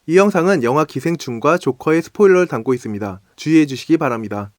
이 영상은 영화 기생충과 조커의 스포일러를 담고 있습니다. 주의해 주시기 바랍니다.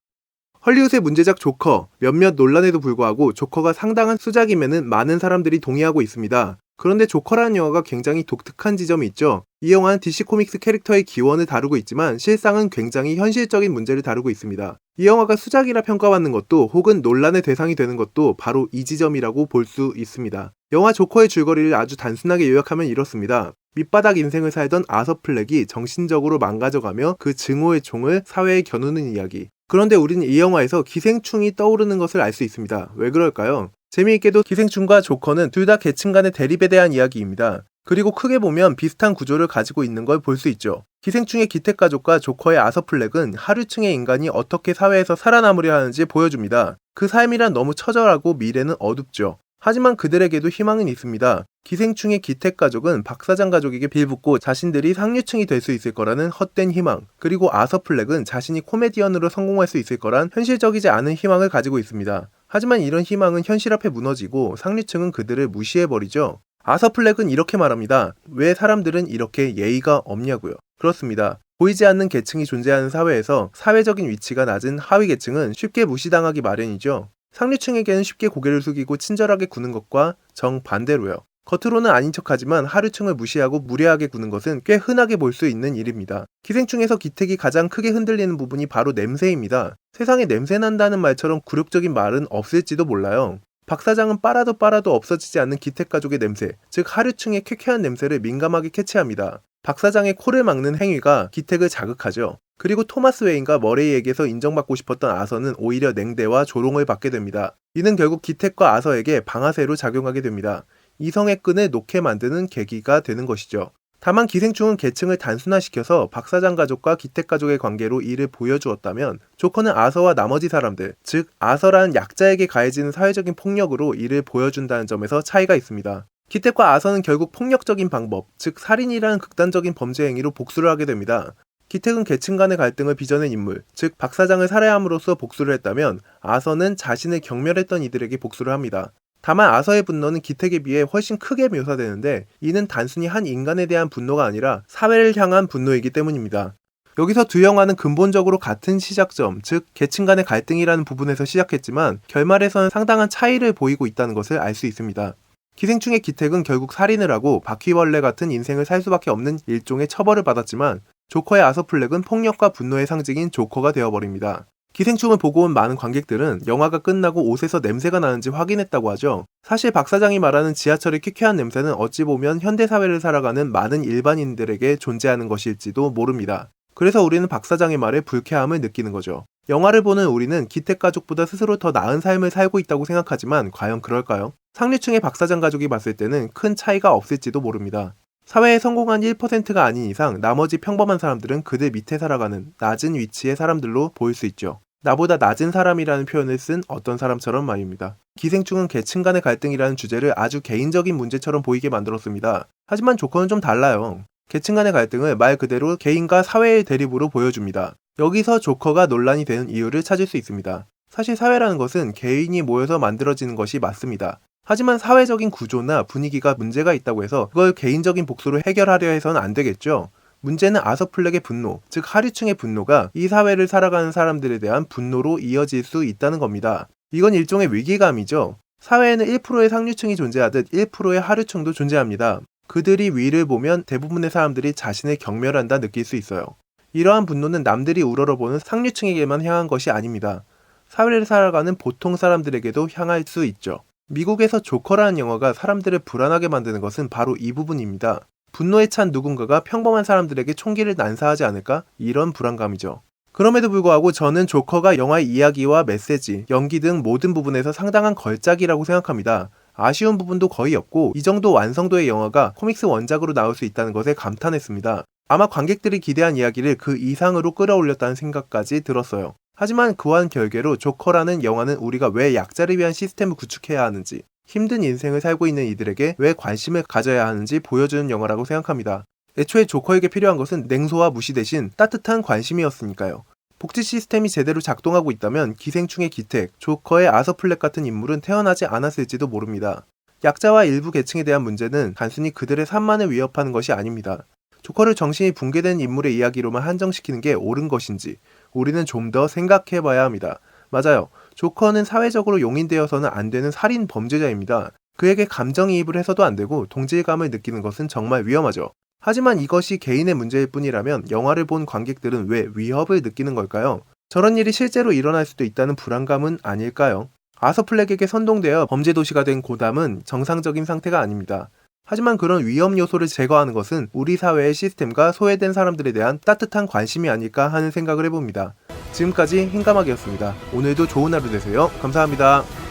헐리우드의 문제작 조커, 몇몇 논란에도 불구하고 조커가 상당한 수작임에는 많은 사람들이 동의하고 있습니다. 그런데 조커라는 영화가 굉장히 독특한 지점이 있죠. 이 영화는 DC 코믹스 캐릭터의 기원을 다루고 있지만 실상은 굉장히 현실적인 문제를 다루고 있습니다. 이 영화가 수작이라 평가받는 것도 혹은 논란의 대상이 되는 것도 바로 이 지점이라고 볼 수 있습니다. 영화 조커의 줄거리를 아주 단순하게 요약하면 이렇습니다. 밑바닥 인생을 살던 아서 플렉이 정신적으로 망가져가며 그 증오의 총을 사회에 겨누는 이야기. 그런데 우리는 이 영화에서 기생충이 떠오르는 것을 알 수 있습니다. 왜 그럴까요? 재미있게도 기생충과 조커는 둘 다 계층 간의 대립에 대한 이야기입니다. 그리고 크게 보면 비슷한 구조를 가지고 있는 걸 볼 수 있죠. 기생충의 기택가족과 조커의 아서 플렉은 하류층의 인간이 어떻게 사회에서 살아남으려 하는지 보여줍니다. 그 삶이란 너무 처절하고 미래는 어둡죠. 하지만 그들에게도 희망은 있습니다. 기생충의 기택가족은 박사장 가족에게 빌붙고 자신들이 상류층이 될 수 있을 거라는 헛된 희망, 그리고 아서 플렉은 자신이 코미디언으로 성공할 수 있을 거란 현실적이지 않은 희망을 가지고 있습니다. 하지만 이런 희망은 현실 앞에 무너지고 상류층은 그들을 무시해버리죠. 아서 플렉은 이렇게 말합니다. 왜 사람들은 이렇게 예의가 없냐고요. 그렇습니다. 보이지 않는 계층이 존재하는 사회에서 사회적인 위치가 낮은 하위 계층은 쉽게 무시당하기 마련이죠. 상류층에게는 쉽게 고개를 숙이고 친절하게 구는 것과 정반대로요. 겉으로는 아닌 척하지만 하류층을 무시하고 무례하게 구는 것은 꽤 흔하게 볼 수 있는 일입니다. 기생충에서 기택이 가장 크게 흔들리는 부분이 바로 냄새입니다. 세상에 냄새 난다는 말처럼 굴욕적인 말은 없을지도 몰라요. 박 사장은 빨아도 없어지지 않는 기택 가족의 냄새, 즉 하류층의 쾌쾌한 냄새를 민감하게 캐치합니다. 박 사장의 코를 막는 행위가 기택을 자극하죠. 그리고 토마스 웨인과 머레이에게서 인정받고 싶었던 아서는 오히려 냉대와 조롱을 받게 됩니다. 이는 결국 기택과 아서에게 방아쇠로 작용하게 됩니다. 이성의 끈을 놓게 만드는 계기가 되는 것이죠. 다만 기생충은 계층을 단순화시켜서 박 사장 가족과 기택 가족의 관계로 이를 보여주었다면 조커는 아서와 나머지 사람들, 즉 아서라는 약자에게 가해지는 사회적인 폭력으로 이를 보여준다는 점에서 차이가 있습니다. 기택과 아서는 결국 폭력적인 방법, 즉 살인이라는 극단적인 범죄 행위로 복수를 하게 됩니다. 기택은 계층 간의 갈등을 빚어낸 인물, 즉 박 사장을 살해함으로써 복수를 했다면 아서는 자신을 경멸했던 이들에게 복수를 합니다. 다만 아서의 분노는 기택에 비해 훨씬 크게 묘사되는데 이는 단순히 한 인간에 대한 분노가 아니라 사회를 향한 분노이기 때문입니다. 여기서 두 영화는 근본적으로 같은 시작점, 즉 계층 간의 갈등이라는 부분에서 시작했지만 결말에서는 상당한 차이를 보이고 있다는 것을 알 수 있습니다. 기생충의 기택은 결국 살인을 하고 바퀴벌레 같은 인생을 살 수밖에 없는 일종의 처벌을 받았지만 조커의 아서 플렉은 폭력과 분노의 상징인 조커가 되어버립니다. 기생충을 보고 온 많은 관객들은 영화가 끝나고 옷에서 냄새가 나는지 확인했다고 하죠. 사실 박 사장이 말하는 지하철의 퀴퀴한 냄새는 어찌 보면 현대사회를 살아가는 많은 일반인들에게 존재하는 것일지도 모릅니다. 그래서 우리는 박 사장의 말에 불쾌함을 느끼는 거죠. 영화를 보는 우리는 기택 가족보다 스스로 더 나은 삶을 살고 있다고 생각하지만 과연 그럴까요? 상류층의 박 사장 가족이 봤을 때는 큰 차이가 없을지도 모릅니다. 사회에 성공한 1%가 아닌 이상 나머지 평범한 사람들은 그들 밑에 살아가는 낮은 위치의 사람들로 보일 수 있죠. 나보다 낮은 사람이라는 표현을 쓴 어떤 사람처럼 말입니다. 기생충은 계층 간의 갈등이라는 주제를 아주 개인적인 문제처럼 보이게 만들었습니다. 하지만 조커는 좀 달라요. 계층 간의 갈등을 말 그대로 개인과 사회의 대립으로 보여줍니다. 여기서 조커가 논란이 되는 이유를 찾을 수 있습니다. 사실 사회라는 것은 개인이 모여서 만들어지는 것이 맞습니다. 하지만 사회적인 구조나 분위기가 문제가 있다고 해서 그걸 개인적인 복수로 해결하려 해서는 안 되겠죠. 문제는 아서 플렉의 분노, 즉 하류층의 분노가 이 사회를 살아가는 사람들에 대한 분노로 이어질 수 있다는 겁니다. 이건 일종의 위기감이죠. 사회에는 1%의 상류층이 존재하듯 1%의 하류층도 존재합니다. 그들이 위를 보면 대부분의 사람들이 자신을 경멸한다 느낄 수 있어요. 이러한 분노는 남들이 우러러보는 상류층에게만 향한 것이 아닙니다. 사회를 살아가는 보통 사람들에게도 향할 수 있죠. 미국에서 조커라는 영화가 사람들을 불안하게 만드는 것은 바로 이 부분입니다. 분노에 찬 누군가가 평범한 사람들에게 총기를 난사하지 않을까? 이런 불안감이죠. 그럼에도 불구하고 저는 조커가 영화의 이야기와 메시지, 연기 등 모든 부분에서 상당한 걸작이라고 생각합니다. 아쉬운 부분도 거의 없고 이 정도 완성도의 영화가 코믹스 원작으로 나올 수 있다는 것에 감탄했습니다. 아마 관객들이 기대한 이야기를 그 이상으로 끌어올렸다는 생각까지 들었어요. 하지만 그와는 별개로 조커라는 영화는 우리가 왜 약자를 위한 시스템을 구축해야 하는지, 힘든 인생을 살고 있는 이들에게 왜 관심을 가져야 하는지 보여주는 영화라고 생각합니다. 애초에 조커에게 필요한 것은 냉소와 무시 대신 따뜻한 관심이었으니까요. 복지 시스템이 제대로 작동하고 있다면 기생충의 기택, 조커의 아서 플렉 같은 인물은 태어나지 않았을지도 모릅니다. 약자와 일부 계층에 대한 문제는 단순히 그들의 삶만을 위협하는 것이 아닙니다. 조커를 정신이 붕괴된 인물의 이야기로만 한정시키는 게 옳은 것인지 우리는 좀 더 생각해 봐야 합니다. 맞아요. 조커는 사회적으로 용인되어서는 안 되는 살인 범죄자입니다. 그에게 감정이입을 해서도 안 되고 동질감을 느끼는 것은 정말 위험하죠. 하지만 이것이 개인의 문제일 뿐이라면 영화를 본 관객들은 왜 위협을 느끼는 걸까요? 저런 일이 실제로 일어날 수도 있다는 불안감은 아닐까요? 아서 플렉에게 선동되어 범죄 도시가 된 고담은 정상적인 상태가 아닙니다. 하지만 그런 위험 요소를 제거하는 것은 우리 사회의 시스템과 소외된 사람들에 대한 따뜻한 관심이 아닐까 하는 생각을 해봅니다. 지금까지 흰가막이었습니다. 오늘도 좋은 하루 되세요. 감사합니다.